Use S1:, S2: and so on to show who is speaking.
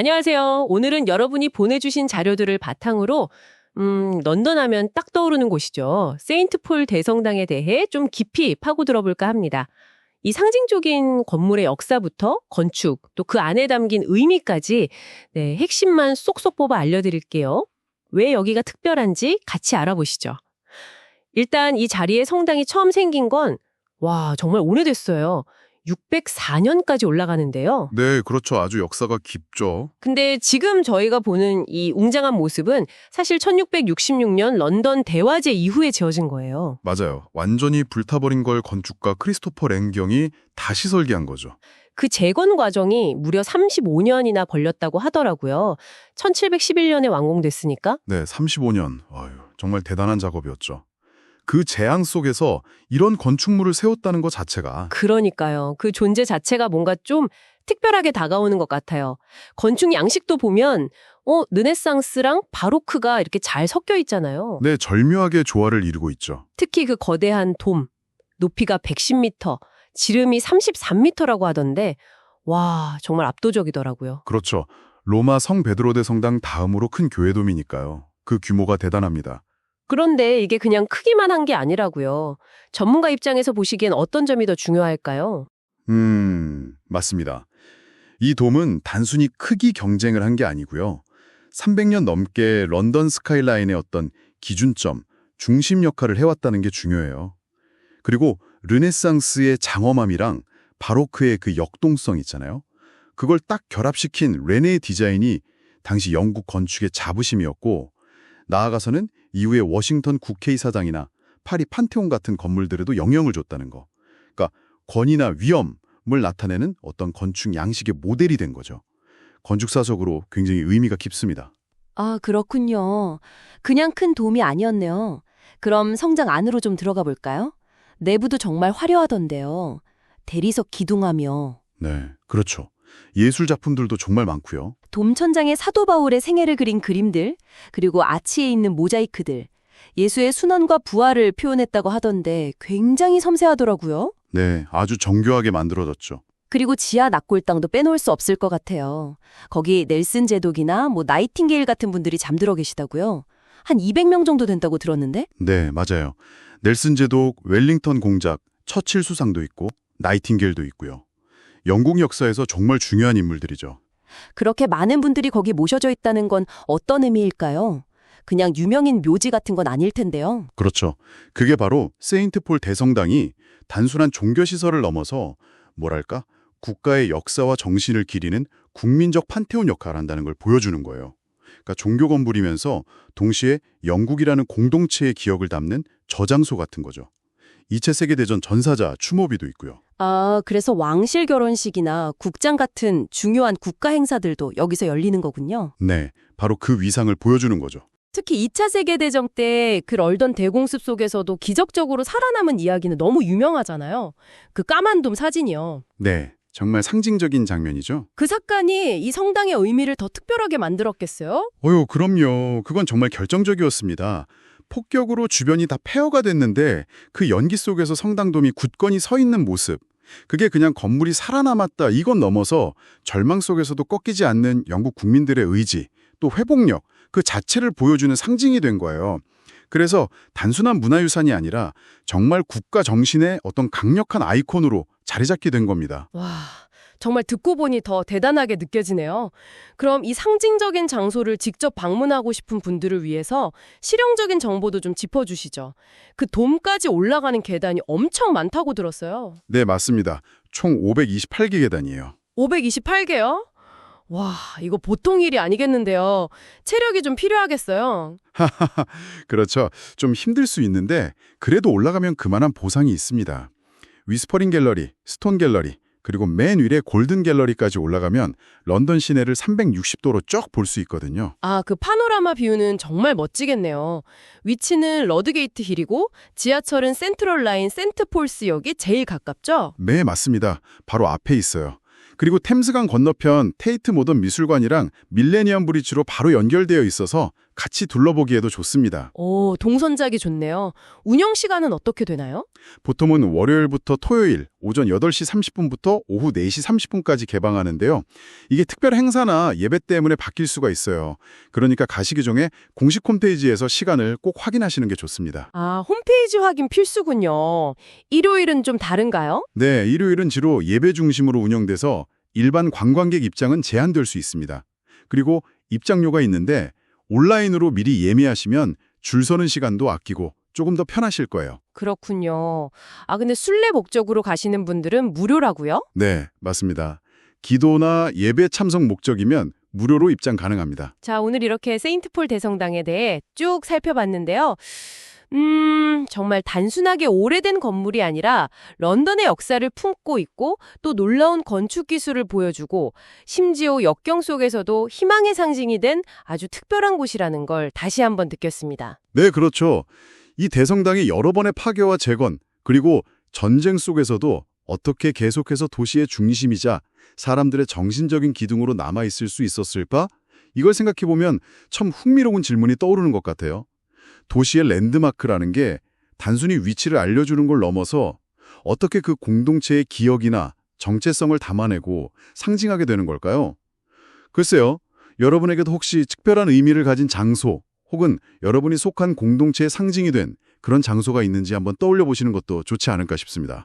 S1: 안녕하세요. 오늘은 여러분이 보내주신 자료들을 바탕으로 런던 하면 딱 떠오르는 곳이죠. 세인트폴 대성당에 대해 좀 깊이 파고 들어볼까 합니다. 이 상징적인 건물의 역사부터 건축, 또 그 안에 담긴 의미까지 핵심만 쏙쏙 뽑아 알려드릴게요. 왜 여기가 특별한지 같이 알아보시죠. 일단 이 자리에 성당이 처음 생긴 건 정말 오래됐어요. 604년까지 올라가는데요.
S2: 네, 그렇죠. 아주 역사가 깊죠.
S1: 근데 지금 저희가 보는 이 웅장한 모습은 사실 1666년 런던 대화제 이후에 지어진 거예요.
S2: 맞아요. 완전히 불타버린 걸 건축가 크리스토퍼 랭경이 다시 설계한 거죠.
S1: 그 재건 과정이 무려 35년이나 걸렸다고 하더라고요. 1711년에 완공됐으니까.
S2: 네, 35년. 정말 대단한 작업이었죠. 그 재앙 속에서 이런 건축물을 세웠다는 것 자체가
S1: 그러니까요. 그 존재 자체가 뭔가 좀 특별하게 다가오는 것 같아요. 건축 양식도 보면 르네상스랑 바로크가 이렇게 잘 섞여 있잖아요.
S2: 네, 절묘하게 조화를 이루고 있죠.
S1: 특히 그 거대한 돔, 높이가 110m, 지름이 33m라고 하던데 정말 압도적이더라고요.
S2: 그렇죠. 로마 성 베드로대 성당 다음으로 큰 교회돔이니까요. 그 규모가 대단합니다.
S1: 그런데 이게 그냥 크기만 한 게 아니라고요. 전문가 입장에서 보시기엔 어떤 점이 더 중요할까요?
S2: 맞습니다. 이 돔은 단순히 크기 경쟁을 한 게 아니고요. 300년 넘게 런던 스카이라인의 어떤 기준점, 중심 역할을 해왔다는 게 중요해요. 그리고 르네상스의 장엄함이랑 바로크의 그 역동성 있잖아요. 그걸 딱 결합시킨 레네의 디자인이 당시 영국 건축의 자부심이었고, 나아가서는 이후에 워싱턴 국회의사당이나 파리 판테온 같은 건물들에도 영향을 줬다는 거. 그러니까 권위나 위엄을 나타내는 어떤 건축 양식의 모델이 된 거죠. 건축사적으로 굉장히 의미가 깊습니다.
S3: 아, 그렇군요. 그냥 큰 돔이 아니었네요. 그럼 성장 안으로 좀 들어가 볼까요? 내부도 정말 화려하던데요. 대리석 기둥하며.
S2: 네, 그렇죠. 예술 작품들도 정말 많고요.
S3: 돔 천장에 사도 바울의 생애를 그린 그림들, 그리고 아치에 있는 모자이크들, 예수의 순환과 부활을 표현했다고 하던데 굉장히 섬세하더라고요.
S2: 네, 아주 정교하게 만들어졌죠.
S3: 그리고 지하 낙골당도 빼놓을 수 없을 것 같아요. 거기 넬슨 제독이나 나이팅게일 같은 분들이 잠들어 계시다고요. 한 200명 정도 된다고 들었는데?
S2: 네, 맞아요. 넬슨 제독, 웰링턴 공작, 처칠 수상도 있고 나이팅게일도 있고요. 영국 역사에서 정말 중요한 인물들이죠.
S3: 그렇게 많은 분들이 거기 모셔져 있다는 건 어떤 의미일까요? 그냥 유명인 묘지 같은 건 아닐 텐데요.
S2: 그렇죠. 그게 바로 세인트폴 대성당이 단순한 종교시설을 넘어서 국가의 역사와 정신을 기리는 국민적 판테온 역할을 한다는 걸 보여주는 거예요. 그러니까 종교 건물이면서 동시에 영국이라는 공동체의 기억을 담는 저장소 같은 거죠. 2차 세계대전 전사자 추모비도 있고요.
S3: 아, 그래서 왕실 결혼식이나 국장 같은 중요한 국가 행사들도 여기서 열리는 거군요.
S2: 네, 바로 그 위상을 보여주는 거죠.
S3: 특히 2차 세계대전 때 그 럴던 대공습 속에서도 기적적으로 살아남은 이야기는 너무 유명하잖아요. 그 까만 돔 사진이요.
S2: 네, 정말 상징적인 장면이죠.
S3: 그 사건이 이 성당의 의미를 더 특별하게 만들었겠어요?
S2: 그럼요. 그건 정말 결정적이었습니다. 폭격으로 주변이 다 폐허가 됐는데 그 연기 속에서 성당돔이 굳건히 서 있는 모습. 그게 그냥 건물이 살아남았다 이건 넘어서 절망 속에서도 꺾이지 않는 영국 국민들의 의지, 또 회복력, 그 자체를 보여주는 상징이 된 거예요. 그래서 단순한 문화유산이 아니라 정말 국가 정신의 어떤 강력한 아이콘으로 자리 잡게 된 겁니다.
S3: 정말 듣고 보니 더 대단하게 느껴지네요. 그럼 이 상징적인 장소를 직접 방문하고 싶은 분들을 위해서 실용적인 정보도 좀 짚어주시죠. 그 돔까지 올라가는 계단이 엄청 많다고 들었어요.
S2: 네, 맞습니다. 총 528개 계단이에요.
S3: 528개요? 이거 보통 일이 아니겠는데요. 체력이 좀 필요하겠어요.
S2: 그렇죠. 좀 힘들 수 있는데 그래도 올라가면 그만한 보상이 있습니다. 위스퍼링 갤러리, 스톤 갤러리, 그리고 맨 위에 골든 갤러리까지 올라가면 런던 시내를 360도로 쭉 볼 수 있거든요.
S3: 아, 그 파노라마 뷰는 정말 멋지겠네요. 위치는 러드게이트 힐이고 지하철은 센트럴 라인 센트폴스역이 제일 가깝죠?
S2: 네, 맞습니다. 바로 앞에 있어요. 그리고 템스강 건너편 테이트 모던 미술관이랑 밀레니엄 브리지로 바로 연결되어 있어서 같이 둘러보기에도 좋습니다.
S3: 오, 동선작이 좋네요. 운영 시간은 어떻게 되나요?
S2: 보통은 월요일부터 토요일 오전 8시 30분부터 오후 4시 30분까지 개방하는데요. 이게 특별 행사나 예배 때문에 바뀔 수가 있어요. 그러니까 가시기 전에 공식 홈페이지에서 시간을 꼭 확인하시는 게 좋습니다.
S3: 아, 홈페이지 확인 필수군요. 일요일은 좀 다른가요?
S2: 네, 일요일은 주로 예배 중심으로 운영돼서 일반 관광객 입장은 제한될 수 있습니다. 그리고 입장료가 있는데 온라인으로 미리 예매하시면 줄 서는 시간도 아끼고 조금 더 편하실 거예요.
S3: 그렇군요. 아, 근데 순례 목적으로 가시는 분들은 무료라고요?
S2: 네, 맞습니다. 기도나 예배 참석 목적이면 무료로 입장 가능합니다.
S1: 자, 오늘 이렇게 세인트폴 대성당에 대해 쭉 살펴봤는데요. 정말 단순하게 오래된 건물이 아니라 런던의 역사를 품고 있고 또 놀라운 건축 기술을 보여주고 심지어 역경 속에서도 희망의 상징이 된 아주 특별한 곳이라는 걸 다시 한번 느꼈습니다.
S2: 네, 그렇죠. 이 대성당이 여러 번의 파괴와 재건, 그리고 전쟁 속에서도 어떻게 계속해서 도시의 중심이자 사람들의 정신적인 기둥으로 남아있을 수 있었을까? 이걸 생각해보면 참 흥미로운 질문이 떠오르는 것 같아요. 도시의 랜드마크라는 게 단순히 위치를 알려주는 걸 넘어서 어떻게 그 공동체의 기억이나 정체성을 담아내고 상징하게 되는 걸까요? 글쎄요, 여러분에게도 혹시 특별한 의미를 가진 장소 혹은 여러분이 속한 공동체의 상징이 된 그런 장소가 있는지 한번 떠올려 보시는 것도 좋지 않을까 싶습니다.